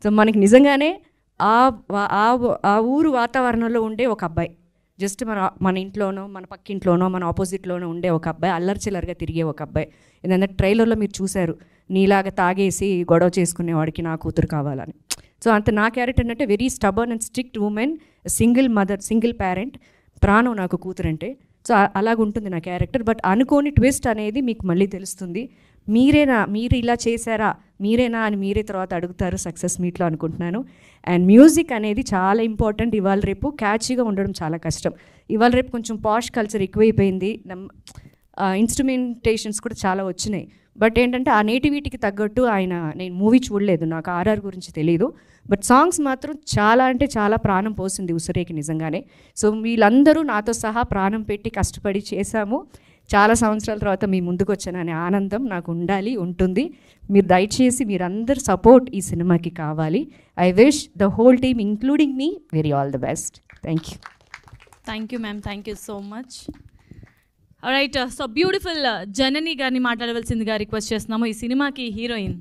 సో మనకి నిజంగానే ఆ ఊరు వాతావరణంలో ఉండే ఒక అబ్బాయి, జస్ట్ మన ఇంట్లోనో మన పక్కింట్లోనో మన ఆపోజిట్లోనో ఉండే ఒక అబ్బాయి, అల్లరిచిల్లరిగా తిరిగే ఒక అబ్బాయి. ఏంటంటే ట్రైలర్లో మీరు చూశారు, నీలాగా తాగేసి గొడవ చేసుకునేవాడికి నా కూతురు కావాలని. సో అంత నా క్యారెక్టర్ అంటే very stubborn and strict women, single mother, single parent, ప్రాణం నాకు కూతురు అంటే. సో అలాగుంటుంది నా క్యారెక్టర్. బట్ అనుకోని ట్విస్ట్ అనేది మీకు మళ్ళీ తెలుస్తుంది. మీరు ఇలా చేశారా, మీరేనా అని మీరే తర్వాత అడుగుతారు సక్సెస్ మీట్లో అనుకుంటున్నాను. అండ్ మ్యూజిక్ అనేది చాలా ఇంపార్టెంట్. ఇవాళ రేపు క్యాచీగా ఉండడం చాలా కష్టం. ఇవాళ రేపు కొంచెం పాష్ కల్చర్ ఎక్కువైపోయింది, ఇన్స్ట్రుమెంటేషన్స్ కూడా చాలా వచ్చినాయి. బట్ ఏంటంటే ఆ నేటివిటీకి తగ్గట్టు నేను మూవీ చూడలేదు, నాకు ఆర్ఆర్ గురించి తెలియదు. బట్ సాంగ్స్ మాత్రం చాలా అంటే చాలా ప్రాణం పోసింది ఉసిరేకి నిజంగానే. సో వీళ్ళందరూ నాతో సహా ప్రాణం పెట్టి కష్టపడి చేశాము. చాలా సంవత్సరాల తర్వాత మీ ముందుకు వచ్చాననే ఆనందం నాకు ఉంటుంది. మీరు దయచేసి మీరందరు సపోర్ట్ ఈ సినిమాకి కావాలి. I wish the whole team including me very all the best. Thank you. Thank you ma'am, thank you so much. Right, so beautiful Janani గారిని మాట్లాడవలసిందిగా రిక్వెస్ట్ చేస్తున్నాము. ఈ సినిమాకి హీరోయిన్.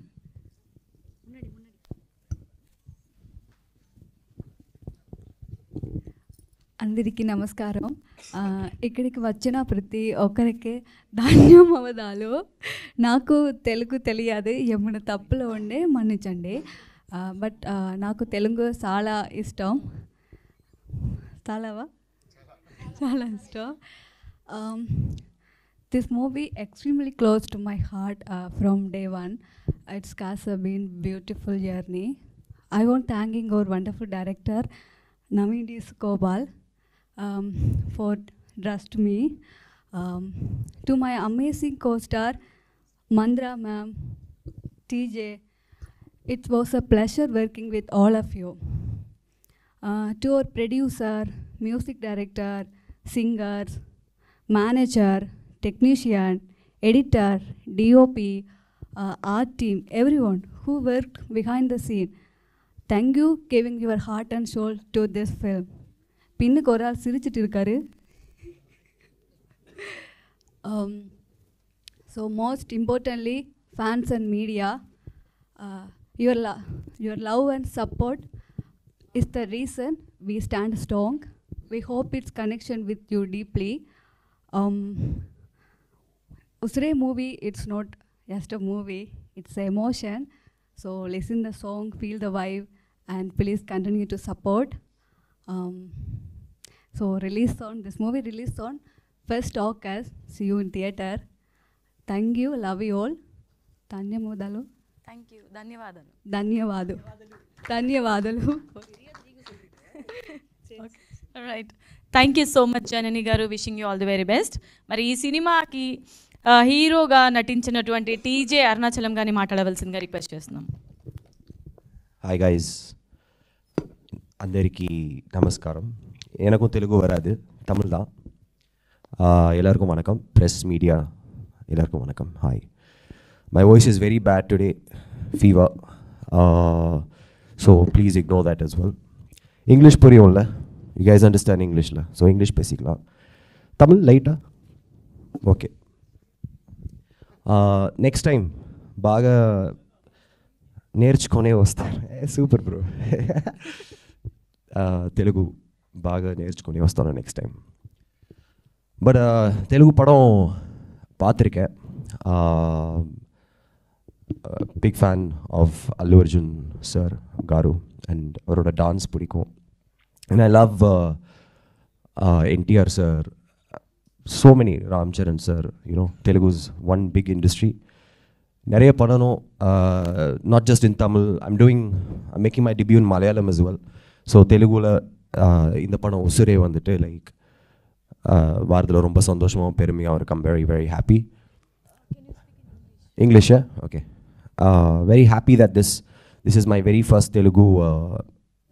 అందరికీ నమస్కారం. ఇక్కడికి వచ్చిన ప్రతి ఒక్కరికి ధన్యవాదాలు. నాకు తెలుగు తెలియదు, ఏమైనా తప్పులు ఉండే మన్నించండి. బట్ నాకు తెలుగు చాలా ఇష్టం. చాలా ఇష్టం. This movie extremely close to my heart from day one. It's has been beautiful journey. I want thanking our wonderful director Naveen D. Gopal for trust me. To my amazing co-star Mandra ma'am, TJ, it was a pleasure working with all of you. To our producer, music director, singers, manager, technician, editor, DOP, art team, everyone who worked behind the scene. Thank you giving your heart and soul to this film. பின்னுக்கு ஒரு ஆள் சிரிச்சிட்டு இருக்காரு. So most importantly, fans and media, your love and support is the reason we stand strong. We hope its connection with you deeply. Usre movie, it's not just a movie, it's an emotion. So listen the song, feel the vibe, and please continue to support. So this movie released on 1st August. See you in theater. Thank you, love you all. ధన్యవాదాలు. Thank you, ధన్యవాదాలు. ధన్యవాదాలు. Right, thank you so much Janani గారు, wishing you all the very best. మరి ఈ సినిమాకి హీరోగా నటించినటువంటి TJ Arunachalam గారిని మాట్లాడవలసిందిగా రిక్వెస్ట్ చేస్తున్నాం. హాయ్ గైஸ், అందరికీ நமஸ்காரம். எனக்கும் தெலுங்கு வராது, தமிழ் தான். எல்லாருக்கும் வணக்கம், ப்ரெஸ் மீடியா எல்லாருக்கும் வணக்கம். Hi, my voice is very bad today, fever, so please ignore that as well. English புரியும்ல, யூ கைஸ் அண்டர்ஸ்டாண்ட் இங்கிலீஷில், ஸோ இங்கிலீஷ் பேசிக்கலாம். தமிழ் லைட்டா ఓకే. నెక్స్ట్ టైం బాగా నేర్చుకునే వస్తారు. Super bro. తెలుగు బాగా నేర్చుకుని వస్తాను నెక్స్ట్ టైం. బట్ తెలుగు పడం పాత్రికే. Big fan of Allu Arjun sir గారు అండ్ அவரோட டான்ஸ் பிடிக்கும். And I love NTR sir, so many, Ram Charan sir, you know, Telugu's one big industry. Nariya panano, not just in Tamil, I'm making my debut in Malayalam as well. So Telugu la in the pano usure vandute like varadalo romba sandoshama perumi avaru very very happy. English, yeah? Okay. Very happy that this is my very first Telugu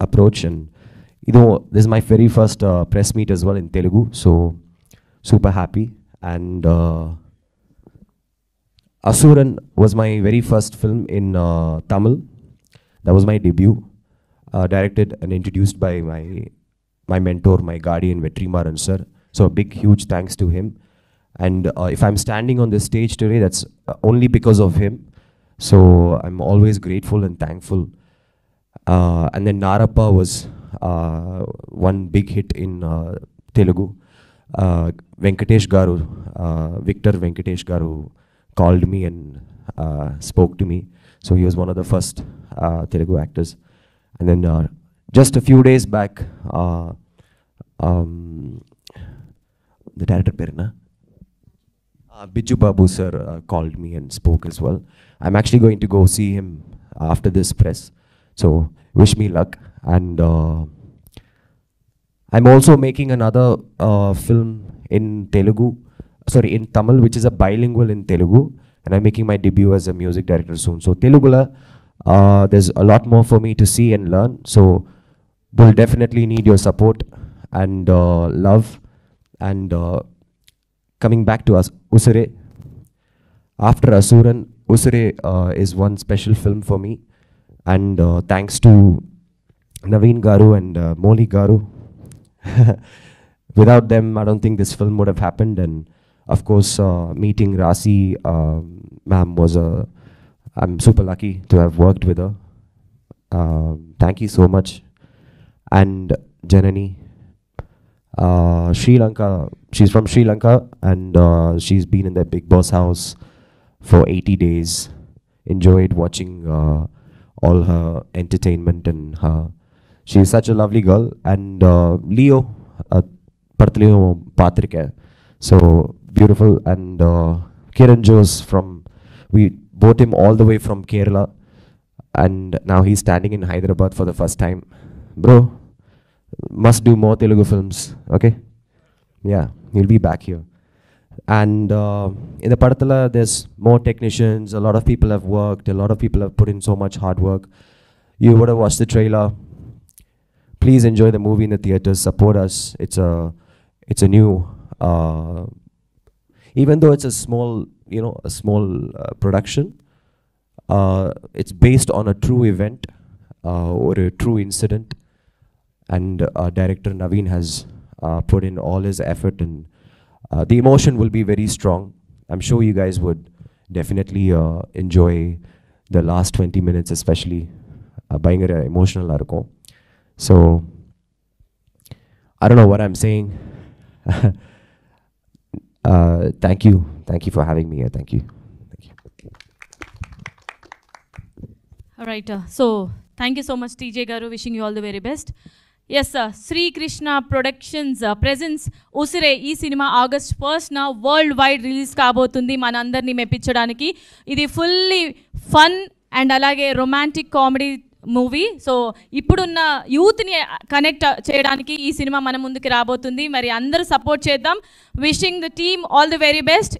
approach, and this is my very first press meet as well in Telugu, so super happy. And Asuran was my very first film in Tamil. That was my debut, directed and introduced by my mentor, my guardian Vetrimaran sir. So a big huge thanks to him. And if I'm standing on this stage today, that's only because of him. So I'm always grateful and thankful. And then Narappa was one big hit in Telugu. Venkatesh Garu, Victor Venkatesh Garu called me and spoke to me. So he was one of the first Telugu actors. And then just a few days back, the director Perna, Biju Babu sir called me and spoke as well. I'm actually going to go see him after this press. So wish me luck. And I'm also making another film in Tamil, which is a bilingual in Telugu, and I'm making my debut as a music director soon. So Telugula, there's a lot more for me to see and learn, so we'll definitely need your support and love. And coming back to us, Usure, after Asuran, Usure is one special film for me, and thanks to Naveen Garu and Moli Garu. Without them, I don't think this film would have happened. And of course, meeting Rasi ma'am was I'm super lucky to have worked with her. Thank you so much. And Janani, Sri Lanka, she's from Sri Lanka, and she's been in the Big Boss house for 80 days. Enjoyed watching all her entertainment and her. She's such a lovely girl. And Leo, Partleo Patrika, so beautiful. And Kiran Jose we bought him all the way from Kerala, and now he's standing in Hyderabad for the first time. Bro, must do more Telugu films, okay? Yeah, he'll be back here. And in the Padatala, there's more technicians, a lot of people have worked, a lot of people have put in so much hard work. You would have watched the trailer. Please enjoy the movie in the theaters, support us. It's a new, even though it's a small production, it's based on a true event or a true incident, and director Naveen has put in all his effort, and the emotion will be very strong. I'm sure you guys would definitely enjoy the last 20 minutes, especially பயங்கர emotional இருக்கும். So I don't know what I'm saying. Thank you for having me here. Thank you. All right, so thank you so much TJ garu, wishing you all the very best. Yes sir, Sri Krishna Productions presents Usire. ఈ cinema August 1st world wide release కాబోతుంది మనందరినీ మెప్పించడానికి. ఇది fully fun and అలాగే romantic comedy movie. So ఇప్పుడున్న యూత్ని connect చేయడానికి ఈ సినిమా మన ముందుకు రాబోతుంది. మరి అందరూ సపోర్ట్ చేద్దాం. Wishing the team all the very best.